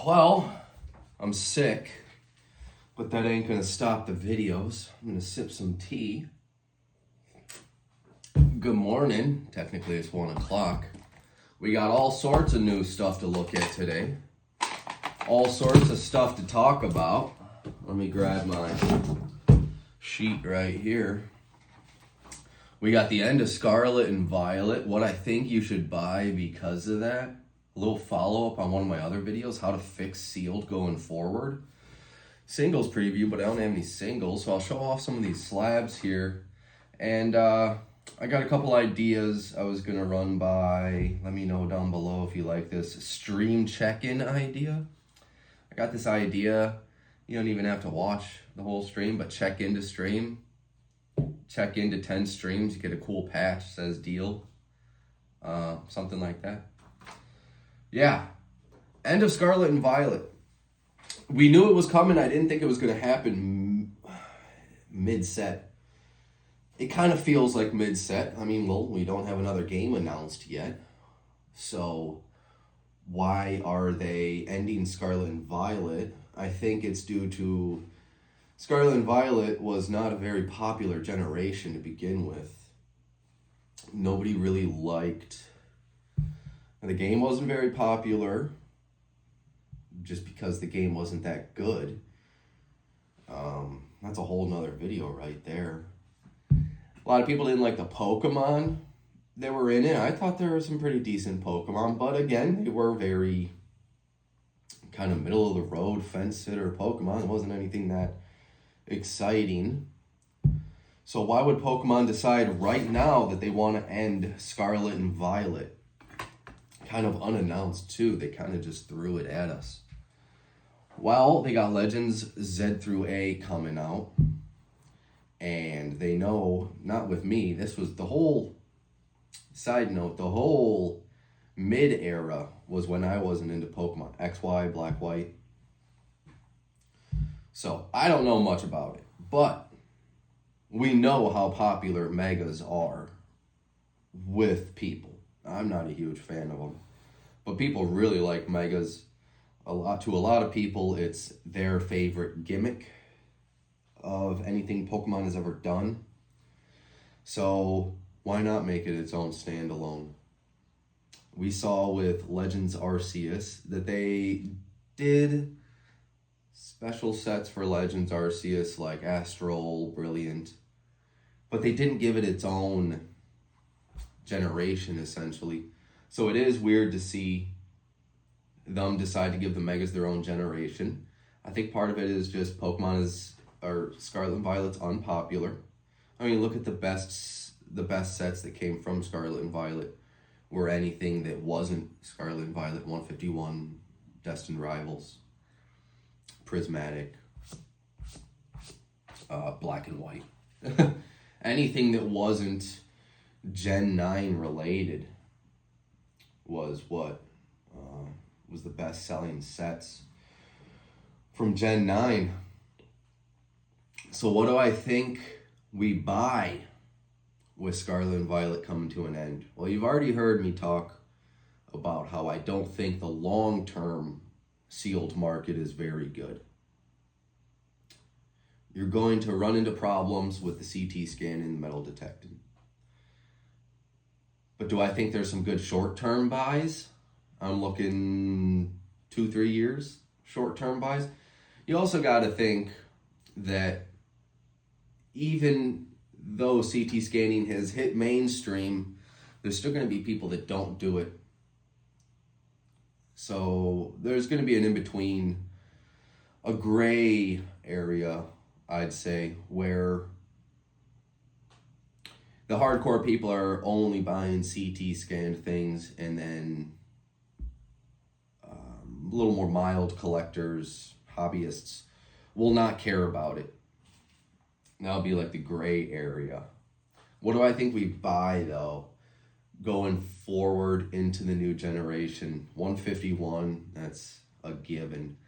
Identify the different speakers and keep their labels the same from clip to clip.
Speaker 1: Well, I'm sick, but that ain't gonna stop the videos. I'm gonna sip some tea. Good morning. Technically it's 1 o'clock. We got all sorts of new stuff to look at today. All sorts of stuff to talk about. Let me grab my sheet right here. We got the end of Scarlet and Violet, what I think you should buy because of that. A little follow-up on one of my other videos, how to fix sealed going forward. Singles preview, but I don't have any singles, so I'll show off some of these slabs here. And I got a couple ideas I was going to run by. Let me know down below if you like this stream check-in idea. I got this idea. You don't even have to watch the whole stream, but check into stream. Check into 10 streams, you get a cool patch, says deal. Something like that. Yeah. End of Scarlet and Violet. We knew it was coming. I didn't think it was going to happen mid-set. It kind of feels like mid-set. I mean, well, we don't have another game announced yet. So why are they ending Scarlet and Violet? I think it's due to Scarlet and Violet was not a very popular generation to begin with. Nobody really liked. The game wasn't very popular just because the game wasn't that good. That's a whole nother video right there. A lot of people didn't like the Pokemon that were in it. I thought there were some pretty decent Pokemon, but again, they were very kind of middle of the road fence sitter Pokemon. It wasn't anything that exciting. So why would Pokemon decide right now that they want to end Scarlet and Violet? Kind of unannounced too. They kind of just threw it at us. Well, they got Legends Z through A coming out. And they know, not with me, this was the whole, side note, the whole mid-era was when I wasn't into Pokemon. XY, Black, White. So, I don't know much about it. But we know how popular Megas are with people. I'm not a huge fan of them. But people really like Megas. To a lot of people, it's their favorite gimmick of anything Pokemon has ever done. So why not make it its own standalone? We saw with Legends Arceus that they did special sets for Legends Arceus like Astral, Brilliant, but they didn't give it its own generation essentially. So it is weird to see them decide to give the Megas their own generation. I think part of it is just Scarlet and Violet's unpopular. I mean, look at the best sets that came from Scarlet and Violet were anything that wasn't Scarlet and Violet. 151, Destined Rivals, Prismatic, Black and White. Anything that wasn't Gen 9 related was what was the best selling sets from Gen 9. So what do I think we buy with Scarlet and Violet coming to an end? Well, you've already heard me talk about how I don't think the long-term sealed market is very good. You're going to run into problems with the CT scan and the metal detecting. But do I think there's some good short-term buys? I'm looking 2-3 years short-term buys. You also got to think that even though CT scanning has hit mainstream, there's still going to be people that don't do it. So there's going to be an in-between, a gray area, I'd say, where the hardcore people are only buying CT scanned things, and then a little more mild collectors, hobbyists, will not care about it. That'll be like the gray area. What do I think we buy, though, going forward into the new generation? 151, that's a given.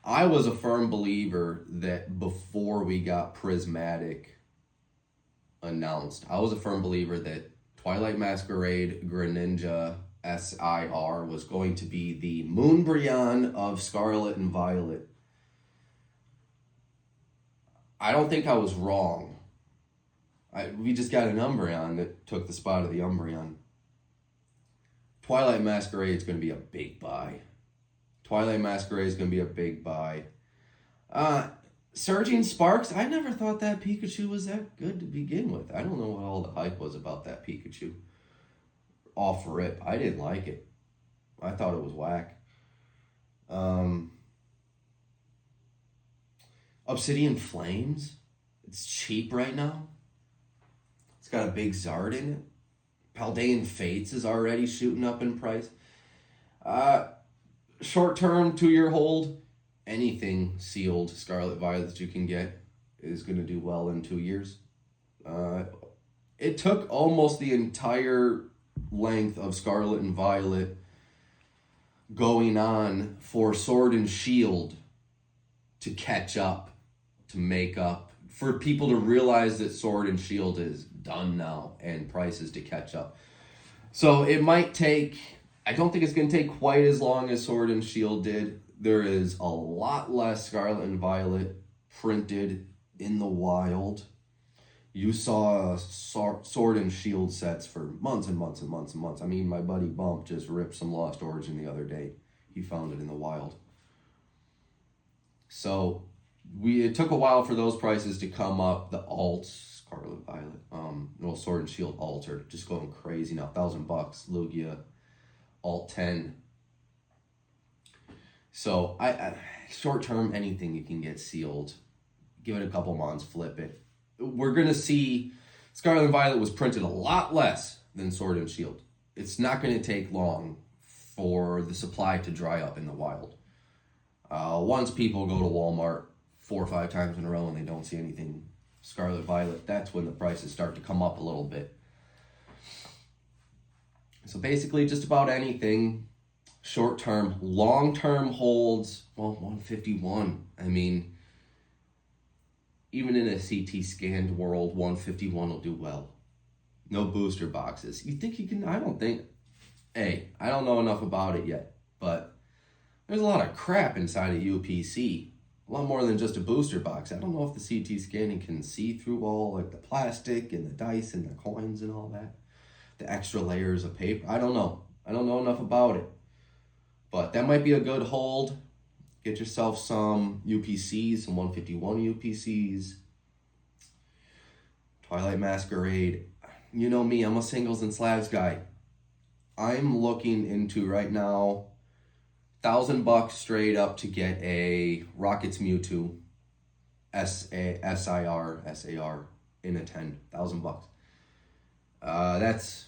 Speaker 1: I was a firm believer that before we got Prismatic announced, I was a firm believer that Twilight Masquerade, Greninja, SIR was going to be the Moonbryon of Scarlet and Violet. I don't think I was wrong. We just got an Umbreon that took the spot of the Umbreon. Twilight Masquerade is going to be a big buy. Twilight Masquerade is going to be a big buy. Surging Sparks, I never thought that Pikachu was that good to begin with. I don't know what all the hype was about that Pikachu. Off rip, I didn't like it. I thought it was whack. Obsidian Flames, it's cheap right now. It's got a big Zard in it. Paldean Fates is already shooting up in price. Short term, 2-year hold, anything sealed Scarlet Violet that you can get is going to do well in 2 years. It took almost the entire length of Scarlet and Violet going on for Sword and Shield to catch up, to make up, for people to realize that Sword and Shield is done now and prices to catch up. So it might take, I don't think it's going to take quite as long as Sword and Shield did. There is a lot less Scarlet and Violet printed in the wild. You saw Sword and Shield sets for months and months and months and months. I mean, my buddy Bump just ripped some Lost Origin the other day. He found it in the wild. So it took a while for those prices to come up. The alts, Scarlet Violet, Sword and Shield alts are just going crazy now. $1,000, Lugia, alt 10. So I short term, anything you can get sealed. Give it a couple months, flip it. We're going to see Scarlet and Violet was printed a lot less than Sword and Shield. It's not going to take long for the supply to dry up in the wild. Once people go to Walmart 4 or 5 times in a row and they don't see anything Scarlet Violet, that's when the prices start to come up a little bit. So basically just about anything short term. Long term holds, well, 151. I mean, even in a CT scanned world, 151 will do well. No booster boxes. You think you can? I don't think. Hey, I don't know enough about it yet, but there's a lot of crap inside of UPC. A lot more than just a booster box. I don't know if the CT scanning can see through all like the plastic and the dice and the coins and all that. The extra layers of paper. I don't know. I don't know enough about it. But that might be a good hold. Get yourself some UPCs, some 151 UPCs. Twilight Masquerade. You know me, I'm a singles and slabs guy. I'm looking into right now $1,000 straight up to get a Rockets Mewtwo SAR in a 10. $1,000. That's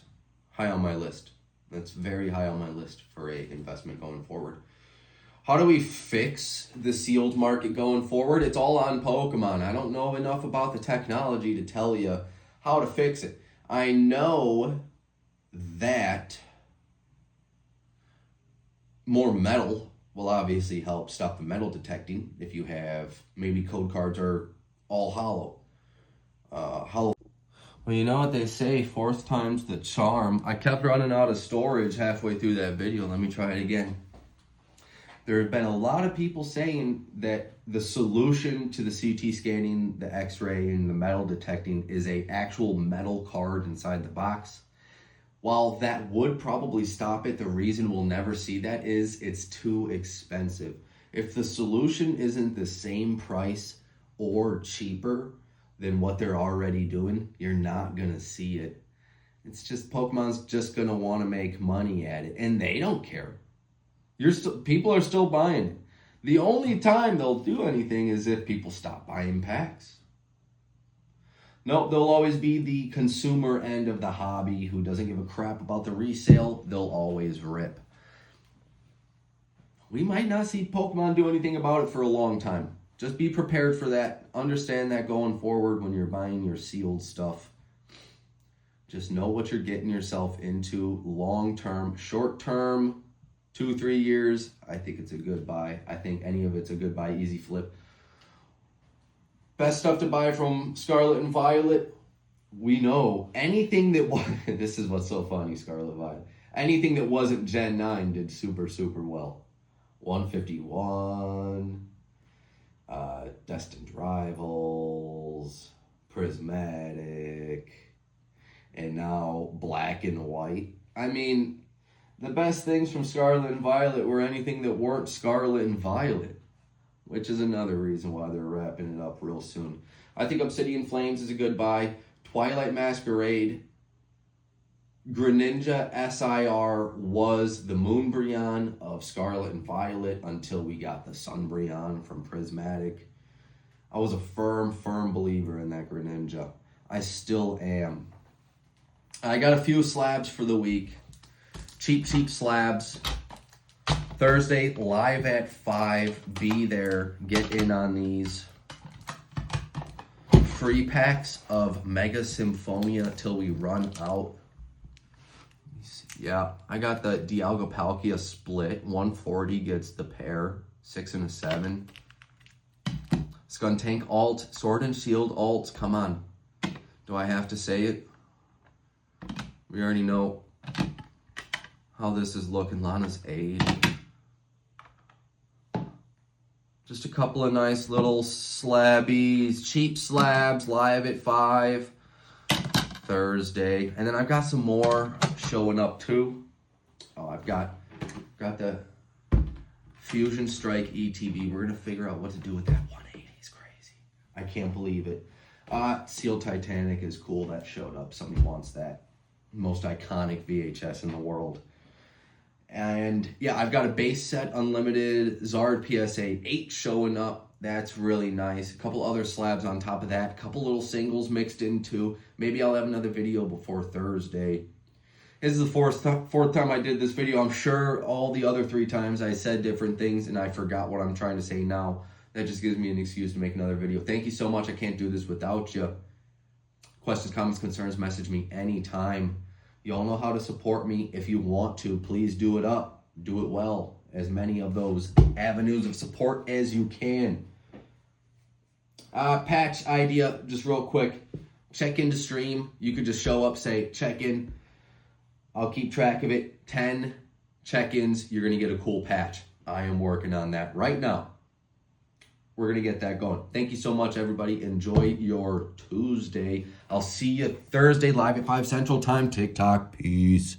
Speaker 1: high on my list. That's very high on my list for a investment going forward. How do we fix the sealed market going forward? It's all on Pokemon. I don't know enough about the technology to tell you how to fix it. I know that more metal will obviously help stop the metal detecting if you have maybe code cards are all hollow. Well, you know what they say, 4th time's the charm. I kept running out of storage halfway through that video. Let me try it again. There have been a lot of people saying that the solution to the CT scanning, the X-ray, and the metal detecting is a actual metal card inside the box. While that would probably stop it, the reason we'll never see that is it's too expensive. If the solution isn't the same price or cheaper than what they're already doing, you're not gonna see it. It's just Pokemon's just gonna want to make money at it, and they don't care. People are still buying it. The only time they'll do anything is if people stop buying packs. No, they'll always be the consumer end of the hobby who doesn't give a crap about the resale. They'll always rip. We might not see Pokemon do anything about it for a long time. Just be prepared for that. Understand that going forward when you're buying your sealed stuff. Just know what you're getting yourself into long term. Short term, 2-3 years, I think it's a good buy. I think any of it's a good buy, easy flip. Best stuff to buy from Scarlet and Violet, we know anything that this is what's so funny, Scarlet Violet. Anything that wasn't Gen 9 did super, super well. 151, Destined Rivals, Prismatic, and now Black and White. I mean, the best things from Scarlet and Violet were anything that weren't Scarlet and Violet, which is another reason why they're wrapping it up real soon. I think Obsidian Flames is a good buy. Twilight Masquerade, Greninja SIR was the Moonbreon of Scarlet and Violet until we got the Sunbreon from Prismatic. I was a firm believer in that Greninja. I still am. I got a few slabs for the week. Cheap slabs. Thursday, live at 5. Be there. Get in on these. Free packs of Mega Symphonia till we run out. Yeah, I got the Dialga Palkia split. 140 gets the pair. 6 and a 7. Skuntank alt. Sword and Shield alt. Come on. Do I have to say it? We already know how this is looking. Lana's age. Just a couple of nice little slabbies. Cheap slabs. Live at 5. Thursday. And then I've got some more showing up too. Oh, I've got the Fusion Strike ETB. We're going to figure out what to do with that 180. It's crazy. I can't believe it. Seal Titanic is cool. That showed up. Somebody wants that. Most iconic VHS in the world. And yeah, I've got a base set unlimited Zard PSA 8 showing up. That's really nice. A couple other slabs on top of that. A couple little singles mixed into. Maybe I'll have another video before Thursday. This is the fourth time I did this video. I'm sure all the other 3 times I said different things and I forgot what I'm trying to say now. That just gives me an excuse to make another video. Thank you so much. I can't do this without you. Questions, comments, concerns, message me anytime. You all know how to support me. If you want to, please do it up. Do it well. As many of those avenues of support as you can. Patch idea, just real quick. Check in to stream. You could just show up, say, check in. I'll keep track of it. 10 check-ins, you're going to get a cool patch. I am working on that right now. We're going to get that going. Thank you so much, everybody. Enjoy your Tuesday. I'll see you Thursday live at 5 Central Time. TikTok. Peace.